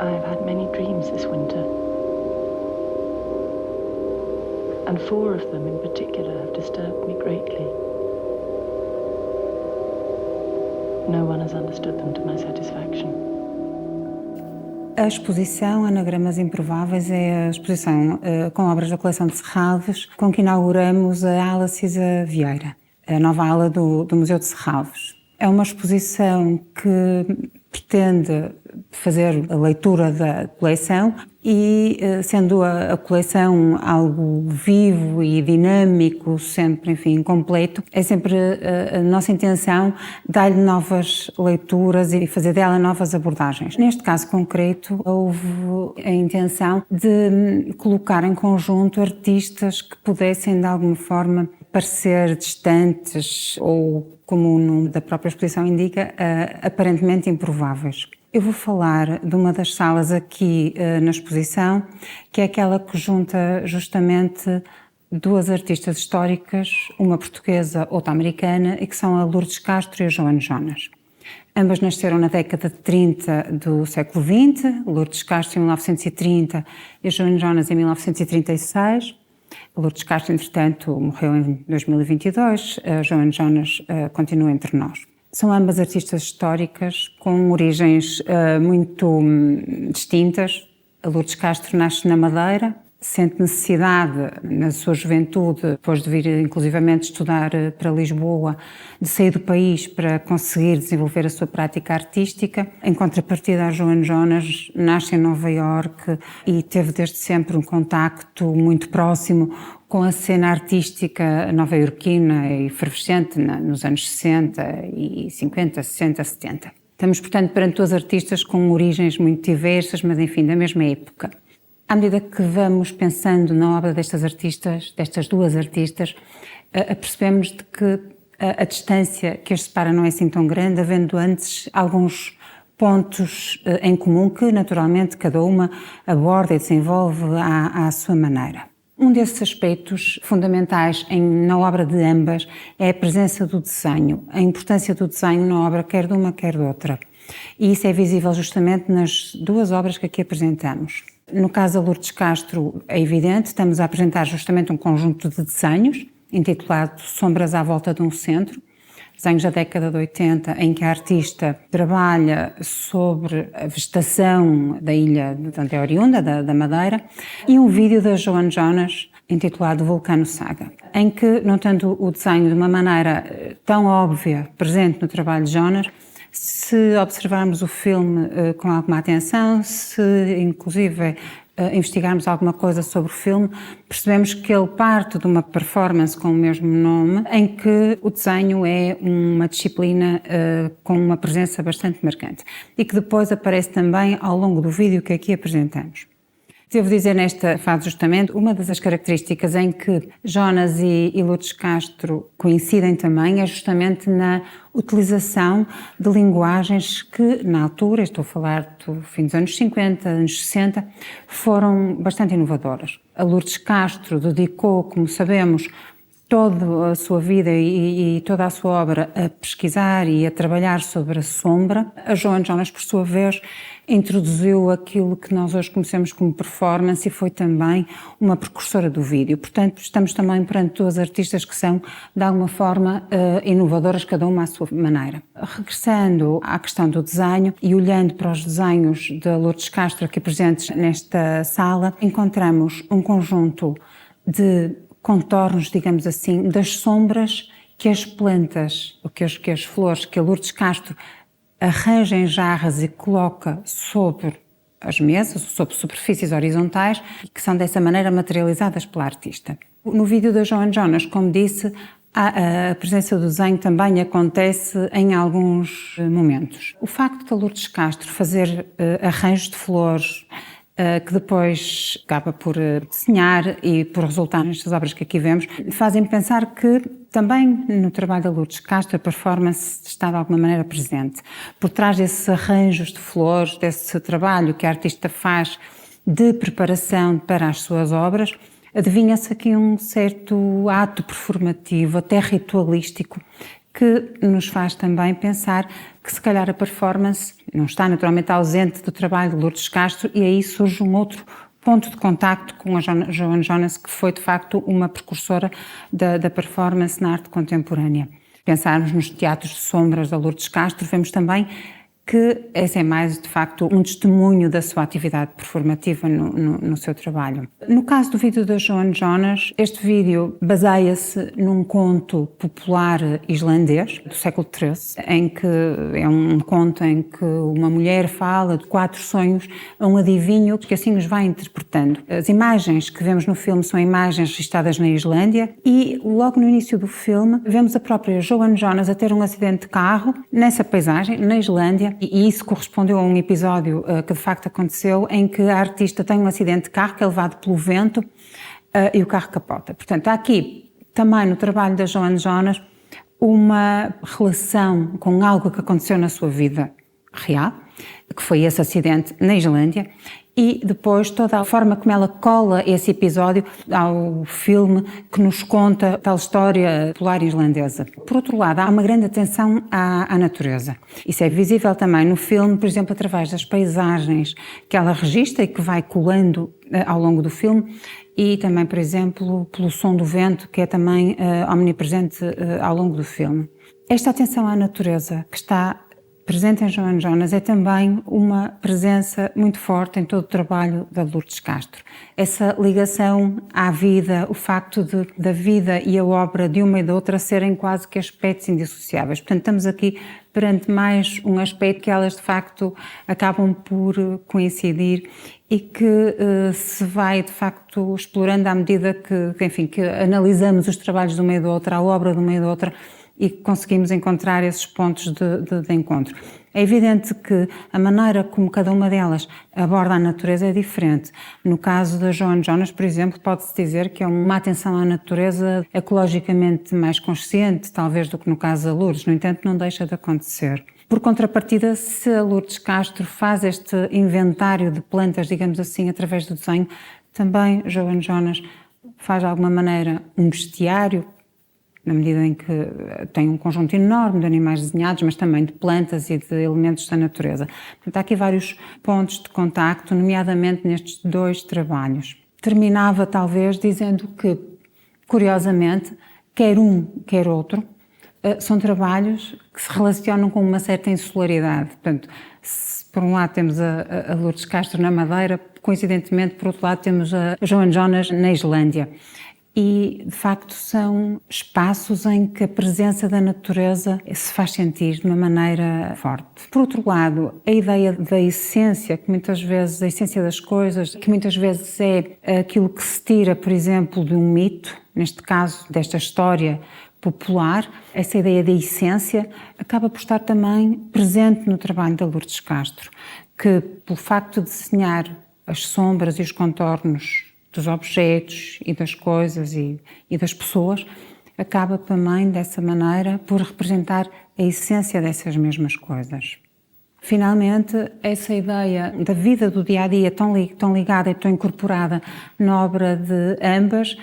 I've had many dreams this winter, and 4 of them in particular have disturbed me greatly. No one has understood them to my satisfaction. A exposição Anagramas Improváveis é a exposição com obras da coleção de Serralves, com que inauguramos a ala Cisa Vieira, a nova ala do Museu de Serralves. É uma exposição que pretende fazer a leitura da coleção e, sendo a coleção algo vivo e dinâmico, sempre, enfim, completo, é sempre a nossa intenção dar-lhe novas leituras e fazer dela novas abordagens. Neste caso concreto, houve a intenção de colocar em conjunto artistas que pudessem, de alguma forma, parecer distantes ou, como o nome da própria exposição indica, aparentemente improváveis. Eu vou falar de uma das salas aqui na exposição, que é aquela que junta justamente 2 artistas históricas, uma portuguesa, outra americana, e que são a Lourdes Castro e a Joan Jonas. Ambas nasceram na década de 30 do século XX, Lourdes Castro em 1930 e a Joan Jonas em 1936. A Lourdes Castro, entretanto, morreu em 2022, a Joan Jonas continua entre nós. São ambas artistas históricas com origens muito distintas. A Lourdes Castro nasce na Madeira, sente necessidade, na sua juventude, depois de vir inclusivamente estudar para Lisboa, de sair do país para conseguir desenvolver a sua prática artística. Em contrapartida, a Joan Jonas nasce em Nova Iorque e teve desde sempre um contacto muito próximo com a cena artística nova-iorquina e efervescente nos anos 60 e 50, 60, 70. Estamos, portanto, perante 2 artistas com origens muito diversas, mas, enfim, da mesma época. À medida que vamos pensando na obra destas 2 artistas, apercebemos de que a distância que as separa não é assim tão grande, havendo antes alguns pontos em comum que, naturalmente, cada uma aborda e desenvolve à sua maneira. Um desses aspectos fundamentais na obra de ambas é a presença do desenho, a importância do desenho na obra, quer de uma, quer de outra. E isso é visível justamente nas 2 obras que aqui apresentamos. No caso da Lourdes Castro, é evidente, estamos a apresentar justamente um conjunto de desenhos, intitulado Sombras à Volta de um Centro, desenhos da década de 80, em que a artista trabalha sobre a vegetação da ilha de onde é oriunda, da Madeira, e um vídeo da Joan Jonas, intitulado Vulcano Saga, em que, não tendo o desenho de uma maneira tão óbvia presente no trabalho de Jonas, se observarmos o filme com alguma atenção, se inclusive investigarmos alguma coisa sobre o filme, percebemos que ele parte de uma performance com o mesmo nome, em que o desenho é uma disciplina com uma presença bastante marcante e que depois aparece também ao longo do vídeo que aqui apresentamos. Devo dizer nesta fase justamente, uma das características em que Jonas e Lourdes Castro coincidem também é justamente na utilização de linguagens que na altura, estou a falar do fim dos anos 50, anos 60, foram bastante inovadoras. A Lourdes Castro dedicou, como sabemos, toda a sua vida e toda a sua obra a pesquisar e a trabalhar sobre a sombra. A Joan Jonas, por sua vez, introduziu aquilo que nós hoje conhecemos como performance e foi também uma precursora do vídeo. Portanto, estamos também perante 2 artistas que são, de alguma forma, inovadoras, cada uma à sua maneira. Regressando à questão do desenho e olhando para os desenhos de Lourdes Castro aqui presentes nesta sala, encontramos um conjunto de contornos, digamos assim, das sombras que as plantas, que as flores, que a Lourdes Castro arranja em jarras e coloca sobre as mesas, sobre superfícies horizontais, que são dessa maneira materializadas pela artista. No vídeo da Joan Jonas, como disse, a presença do desenho também acontece em alguns momentos. O facto de Lourdes Castro fazer arranjos de flores, que depois acaba por desenhar e por resultar nestas obras que aqui vemos, fazem pensar que também no trabalho da Lourdes Castro a performance está de alguma maneira presente. Por trás desses arranjos de flores, desse trabalho que a artista faz de preparação para as suas obras, adivinha-se aqui um certo ato performativo, até ritualístico, que nos faz também pensar que se calhar a performance não está naturalmente ausente do trabalho de Lourdes Castro, e aí surge um outro ponto de contacto com a Joan Jonas, que foi de facto uma precursora da performance na arte contemporânea. Pensarmos nos teatros de sombras da Lourdes Castro, vemos também que esse é mais, de facto, um testemunho da sua atividade performativa no seu trabalho. No caso do vídeo da Joan Jonas, este vídeo baseia-se num conto popular islandês do século XIII, em que é um conto em que uma mulher fala de 4 sonhos a um adivinho que assim os vai interpretando. As imagens que vemos no filme são imagens registradas na Islândia e logo no início do filme vemos a própria Joan Jonas a ter um acidente de carro nessa paisagem, na Islândia. E isso correspondeu a um episódio que de facto aconteceu, em que a artista tem um acidente de carro que é levado pelo vento e o carro capota. Portanto, há aqui também no trabalho da Joan Jonas uma relação com algo que aconteceu na sua vida real, que foi esse acidente na Islândia, e depois toda a forma como ela cola esse episódio ao filme que nos conta a tal história popular islandesa. Por outro lado, há uma grande atenção à natureza. Isso é visível também no filme, por exemplo, através das paisagens que ela registra e que vai colando ao longo do filme, e também, por exemplo, pelo som do vento, que é também omnipresente ao longo do filme. Esta atenção à natureza que está presente em Joan Jonas é também uma presença muito forte em todo o trabalho da Lourdes Castro. Essa ligação à vida, o facto da vida e a obra de uma e da outra serem quase que aspectos indissociáveis. Portanto, estamos aqui perante mais um aspecto que elas de facto acabam por coincidir e que se vai de facto explorando à medida que analisamos os trabalhos de uma e da outra, a obra de uma e da outra, e conseguimos encontrar esses pontos de encontro. É evidente que a maneira como cada uma delas aborda a natureza é diferente. No caso da Joan Jonas, por exemplo, pode-se dizer que é uma atenção à natureza ecologicamente mais consciente, talvez, do que no caso da Lourdes. No entanto, não deixa de acontecer. Por contrapartida, se a Lourdes Castro faz este inventário de plantas, digamos assim, através do desenho, também Joan Jonas faz de alguma maneira um bestiário, na medida em que tem um conjunto enorme de animais desenhados, mas também de plantas e de elementos da natureza. Portanto, há aqui vários pontos de contacto, nomeadamente nestes 2 trabalhos. Terminava, talvez, dizendo que, curiosamente, quer um, quer outro, são trabalhos que se relacionam com uma certa insularidade. Portanto, por um lado temos a Lourdes Castro na Madeira, coincidentemente, por outro lado temos a Joan Jonas na Islândia. E, de facto, são espaços em que a presença da natureza se faz sentir de uma maneira forte. Por outro lado, a ideia da essência, que muitas vezes, a essência das coisas, que muitas vezes é aquilo que se tira, por exemplo, de um mito, neste caso, desta história popular, essa ideia da essência acaba por estar também presente no trabalho da Lourdes Castro, que, pelo facto de desenhar as sombras e os contornos dos objetos e das coisas e das pessoas, acaba também, dessa maneira, por representar a essência dessas mesmas coisas. Finalmente, essa ideia da vida do dia-a-dia tão ligada e tão incorporada na obra de ambas,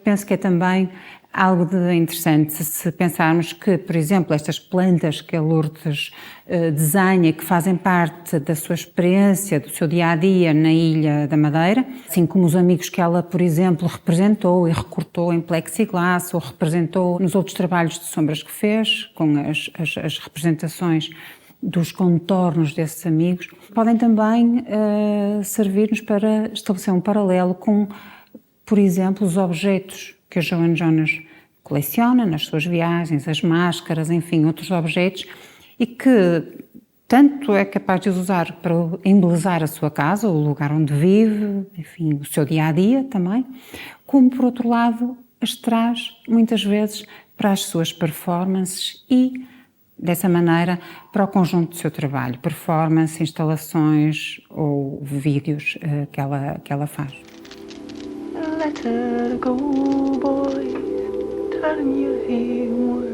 penso que é também algo de interessante se pensarmos que, por exemplo, estas plantas que a Lourdes desenha, que fazem parte da sua experiência, do seu dia-a-dia na Ilha da Madeira, assim como os amigos que ela, por exemplo, representou e recortou em plexiglass ou representou nos outros trabalhos de sombras que fez, com as representações dos contornos desses amigos, podem também servir-nos para estabelecer um paralelo com, por exemplo, os objetos que a Joan Jonas coleciona nas suas viagens, as máscaras, enfim, outros objetos, e que tanto é capaz de os usar para embelezar a sua casa, o lugar onde vive, enfim, o seu dia-a-dia também, como, por outro lado, as traz muitas vezes para as suas performances e, dessa maneira, para o conjunto do seu trabalho, performance, instalações ou vídeos que ela faz. Let her go, boy, turn your head